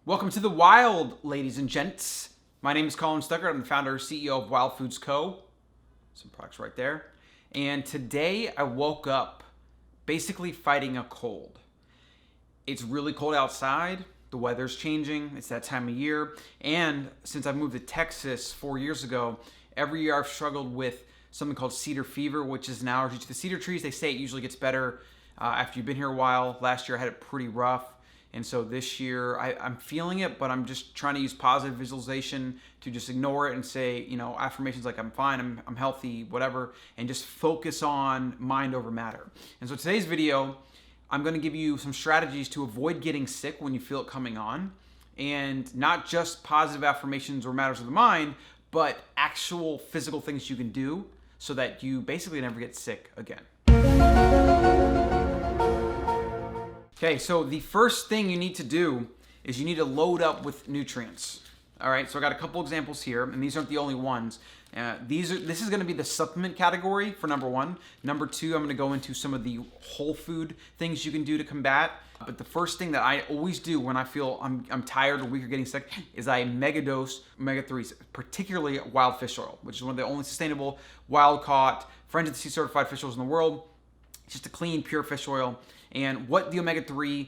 Welcome to the Wild, ladies and gents. My name is Colin Stuckert. I'm the founder and CEO of Wild Foods Co. Some products right there. And today I woke up basically fighting a cold. It's really cold outside. The weather's changing. It's that time of year. And since I moved to Texas 4 years ago, every year I've struggled with something called cedar fever, which is an allergy to the cedar trees. They say it usually gets better after you've been here a while. Last year I had it pretty rough. And so this year I'm feeling it, but I'm just trying to use positive visualization to just ignore it and say, affirmations like I'm fine, I'm healthy, whatever, and just focus on mind over matter. And so today's video, I'm going to give you some strategies to avoid getting sick when you feel it coming on, and not just positive affirmations or matters of the mind, but actual physical things you can do so that you basically never get sick again. Okay, so the first thing you need to do is you need to load up with nutrients. All right, so I got a couple examples here, and these aren't the only ones. This is going to be the supplement category for number one. Number two, I'm going to go into some of the whole food things you can do to combat. But the first thing that I always do when I feel I'm tired or weak or getting sick is I Megadose Omega-3s, particularly wild fish oil, which is one of the only sustainable, wild-caught, Friends of the Sea certified fish oils in the world. It's just a clean, pure fish oil. And what the omega-3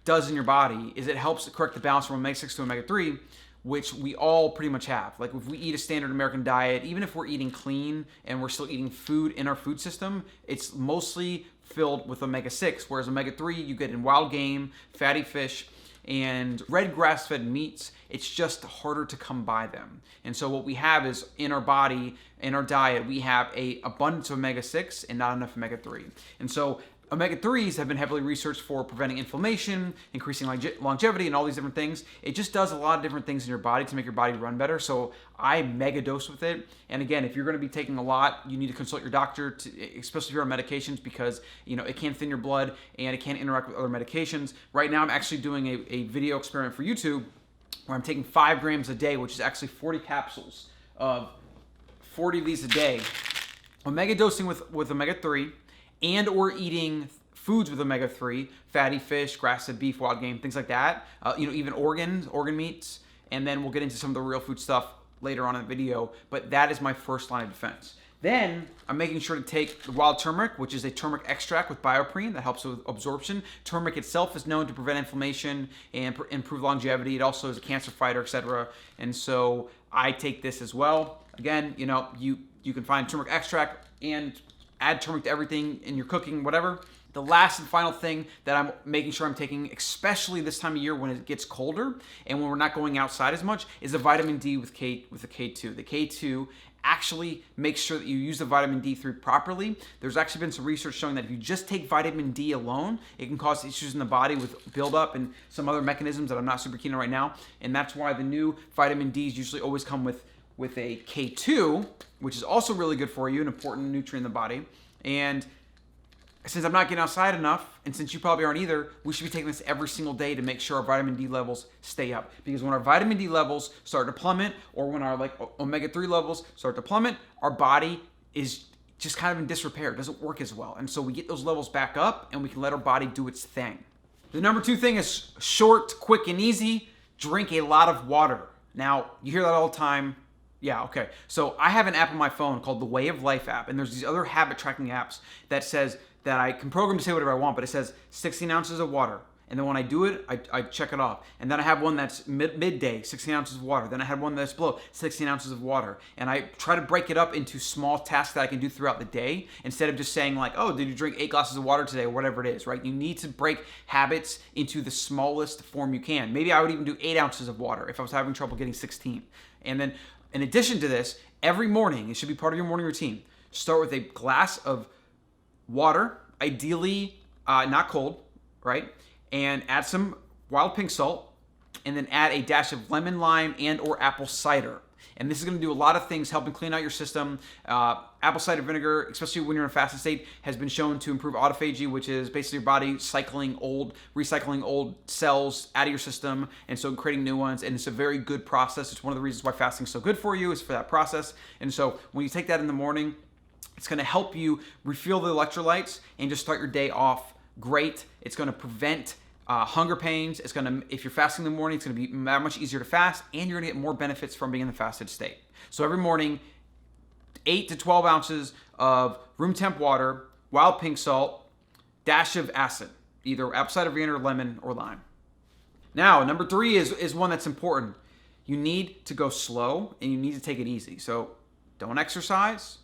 does in your body is it helps correct the balance from omega-6 to omega-3, which we all pretty much have. Like if we eat a standard American diet, even if we're eating clean and we're still eating food in our food system, it's mostly filled with omega-6, whereas omega-3 you get in wild game, fatty fish, and red grass-fed meats. It's just harder to come by them. And so what we have is in our body, in our diet, we have a abundance of omega-6 and not enough omega-3. And so omega-3s have been heavily researched for preventing inflammation, increasing longevity, and all these different things. It just does a lot of different things in your body to make your body run better. So I megadose with it. And again, if you're going to be taking a lot, you need to consult your doctor, especially if you're on medications, because it can thin your blood and it can interact with other medications. Right now, I'm actually doing a video experiment for YouTube where I'm taking 5 grams a day, which is actually 40 capsules of 40 of these a day. Omega dosing with omega-3. And or eating foods with omega-3, fatty fish, grass-fed beef, wild game, things like that. Even organ meats. And then we'll get into some of the real food stuff later on in the video. But that is my first line of defense. Then I'm making sure to take the wild turmeric, which is a turmeric extract with bioprene that helps with absorption. Turmeric itself is known to prevent inflammation and improve longevity. It also is a cancer fighter, etc. And so I take this as well. Again, you can find turmeric extract and add turmeric to everything in your cooking, whatever. The last and final thing that I'm making sure I'm taking, especially this time of year when it gets colder and when we're not going outside as much, is a vitamin D with the K2. The K2 actually makes sure that you use the vitamin D3 properly. There's actually been some research showing that if you just take vitamin D alone, it can cause issues in the body with buildup and some other mechanisms that I'm not super keen on right now. And that's why the new vitamin Ds usually always come with a K2, which is also really good for you, an important nutrient in the body. And since I'm not getting outside enough, and since you probably aren't either, we should be taking this every single day to make sure our vitamin D levels stay up. Because when our vitamin D levels start to plummet, or when our omega-3 levels start to plummet, our body is just kind of in disrepair. It doesn't work as well. And so we get those levels back up, and we can let our body do its thing. The number 2 thing is short, quick, and easy. Drink a lot of water. Now, you hear that all the time. Yeah, okay. So I have an app on my phone called the Way of Life app, and there's these other habit tracking apps that says that I can program to say whatever I want, but it says 16 ounces of water. And then when I do it, I check it off. And then I have one that's midday, 16 ounces of water. Then I have one that's below, 16 ounces of water. And I try to break it up into small tasks that I can do throughout the day instead of just saying like, oh, did you drink 8 glasses of water today or whatever it is, right? You need to break habits into the smallest form you can. Maybe I would even do 8 ounces of water if I was having trouble getting 16. And then in addition to this, every morning, it should be part of your morning routine. Start with a glass of water, ideally not cold, right? And add some wild pink salt, and then add a dash of lemon, lime, and or apple cider. And this is going to do a lot of things, helping clean out your system. Apple cider vinegar, especially when you're in a fasted state, has been shown to improve autophagy, which is basically your body recycling old cells out of your system, and so creating new ones. And it's a very good process. It's one of the reasons why fasting is so good for you, is for that process. And so when you take that in the morning, it's going to help you refuel the electrolytes and just start your day off great. It's going to prevent hunger pains. It's gonna, if you're fasting in the morning, it's gonna be that much easier to fast, and you're gonna get more benefits from being in the fasted state. So every morning, 8 to 12 ounces of room temp water, wild pink salt, dash of acid, either apple cider vinegar, lemon, or lime. Now, number 3 is one that's important. You need to go slow and you need to take it easy. So don't exercise.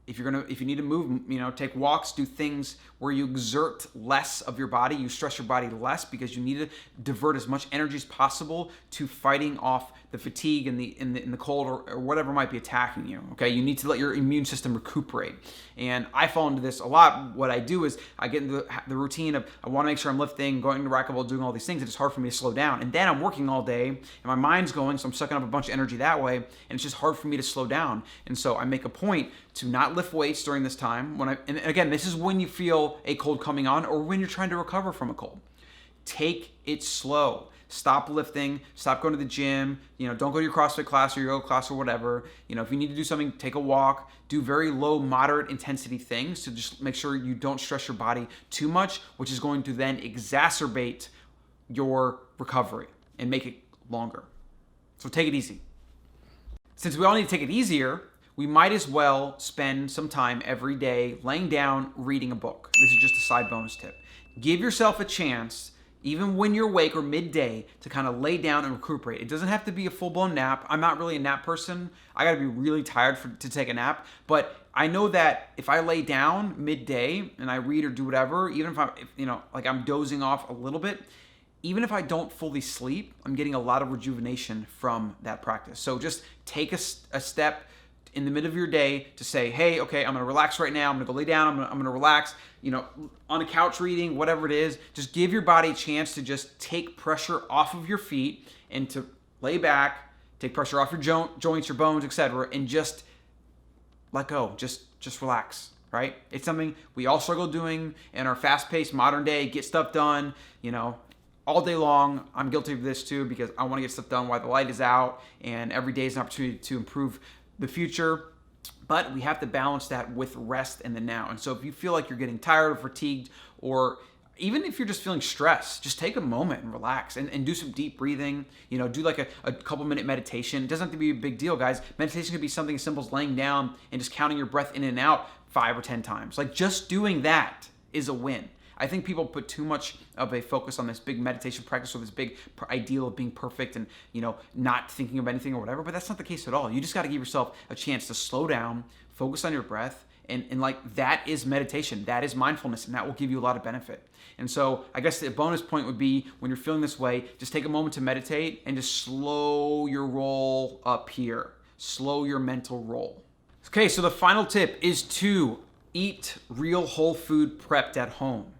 If you need to move, take walks, do things where you exert less of your body, you stress your body less, because you need to divert as much energy as possible to fighting off the fatigue and the cold or whatever might be attacking you. Okay, you need to let your immune system recuperate. And I fall into this a lot. What I do is I get into the routine of, I want to make sure I'm lifting, going to racquetball, doing all these things. It's hard for me to slow down. And then I'm working all day and my mind's going, so I'm sucking up a bunch of energy that way, and it's just hard for me to slow down. And so I make a point to not lift weights during this time. And again, this is when you feel a cold coming on or when you're trying to recover from a cold. Take it slow. Stop lifting, stop going to the gym, don't go to your CrossFit class or your yoga class or whatever. If you need to do something, take a walk, do very low, moderate intensity things to just make sure you don't stress your body too much, which is going to then exacerbate your recovery and make it longer. So take it easy. Since we all need to take it easier, we might as well spend some time every day laying down, reading a book. This is just a side bonus tip. Give yourself a chance, even when you're awake or midday, to kind of lay down and recuperate. It doesn't have to be a full-blown nap. I'm not really a nap person. I gotta be really tired to take a nap. But I know that if I lay down midday and I read or do whatever, even if I'm dozing off a little bit, even if I don't fully sleep, I'm getting a lot of rejuvenation from that practice. So just take a step in the middle of your day to say, hey, okay, I'm gonna relax right now. I'm gonna go lay down. I'm gonna relax, on a couch reading, whatever it is. Just give your body a chance to just take pressure off of your feet and to lay back, take pressure off your joints, your bones, etc., and just let go. Just relax, right? It's something we all struggle doing in our fast-paced modern day, get stuff done, all day long. I'm guilty of this too, because I want to get stuff done while the light is out, and every day is an opportunity to improve the future. But we have to balance that with rest in the now. And so if you feel like you're getting tired or fatigued, or even if you're just feeling stressed, just take a moment and relax and do some deep breathing. Do like a couple minute meditation. It doesn't have to be a big deal, guys. Meditation could be something as simple as laying down and just counting your breath in and out 5 or 10 times. Like, just doing that is a win. I think people put too much of a focus on this big meditation practice or this big ideal of being perfect and, not thinking of anything or whatever, but that's not the case at all. You just got to give yourself a chance to slow down, focus on your breath, and like, that is meditation, that is mindfulness, and that will give you a lot of benefit. And so I guess the bonus point would be, when you're feeling this way, just take a moment to meditate and just slow your roll up here. Slow your mental roll. Okay, so the final tip is to eat real whole food prepped at home.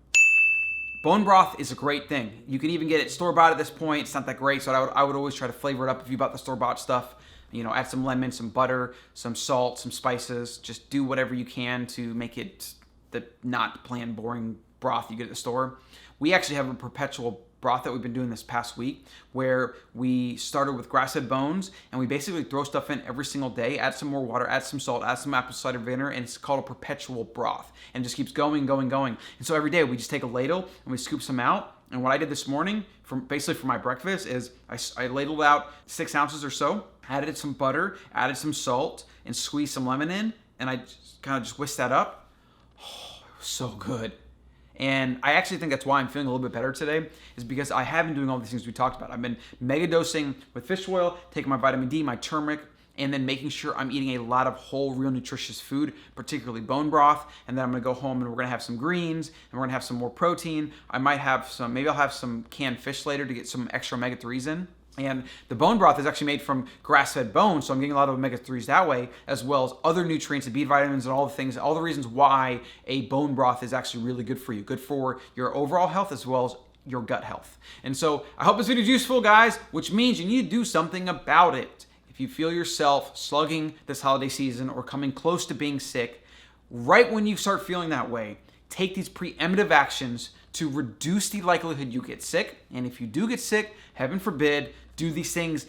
Bone broth is a great thing. You can even get it store-bought at this point. It's not that great, so I would always try to flavor it up if you bought the store-bought stuff. Add some lemon, some butter, some salt, some spices. Just do whatever you can to make it the not bland, boring broth you get at the store. We actually have a perpetual broth that we've been doing this past week, where we started with grass-fed bones, and we basically throw stuff in every single day, add some more water, add some salt, add some apple cider vinegar, and it's called a perpetual broth, and it just keeps going. And so every day we just take a ladle and we scoop some out. And what I did this morning, for my breakfast, is I ladled out 6 ounces or so, added some butter, added some salt, and squeezed some lemon in, and I kind of just whisked that up. Oh, it was so good. And I actually think that's why I'm feeling a little bit better today, is because I have been doing all these things we talked about. I've been megadosing with fish oil, taking my vitamin D, my turmeric, and then making sure I'm eating a lot of whole, real nutritious food, particularly bone broth. And then I'm gonna go home and we're gonna have some greens, and we're gonna have some more protein. Maybe I'll have some canned fish later to get some extra omega-3s in. And the bone broth is actually made from grass-fed bones, so I'm getting a lot of omega-3s that way, as well as other nutrients and B vitamins and all the reasons why a bone broth is actually really good for you. Good for your overall health as well as your gut health. And so I hope this video is useful, guys, which means you need to do something about it. If you feel yourself slugging this holiday season or coming close to being sick, right when you start feeling that way, take these preemptive actions to reduce the likelihood you get sick. And if you do get sick, heaven forbid, do these things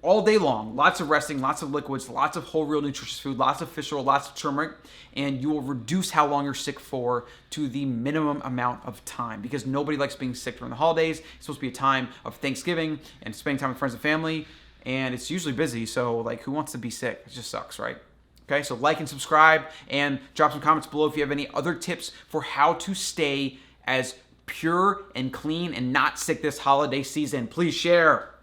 all day long, lots of resting, lots of liquids, lots of whole real nutritious food, lots of fish oil, lots of turmeric, and you will reduce how long you're sick for to the minimum amount of time, because nobody likes being sick during the holidays. It's supposed to be a time of Thanksgiving and spending time with friends and family, and it's usually busy, so like, who wants to be sick? It just sucks, right? Okay, so like and subscribe, and drop some comments below if you have any other tips for how to stay as pure and clean and not sick this holiday season. Please share.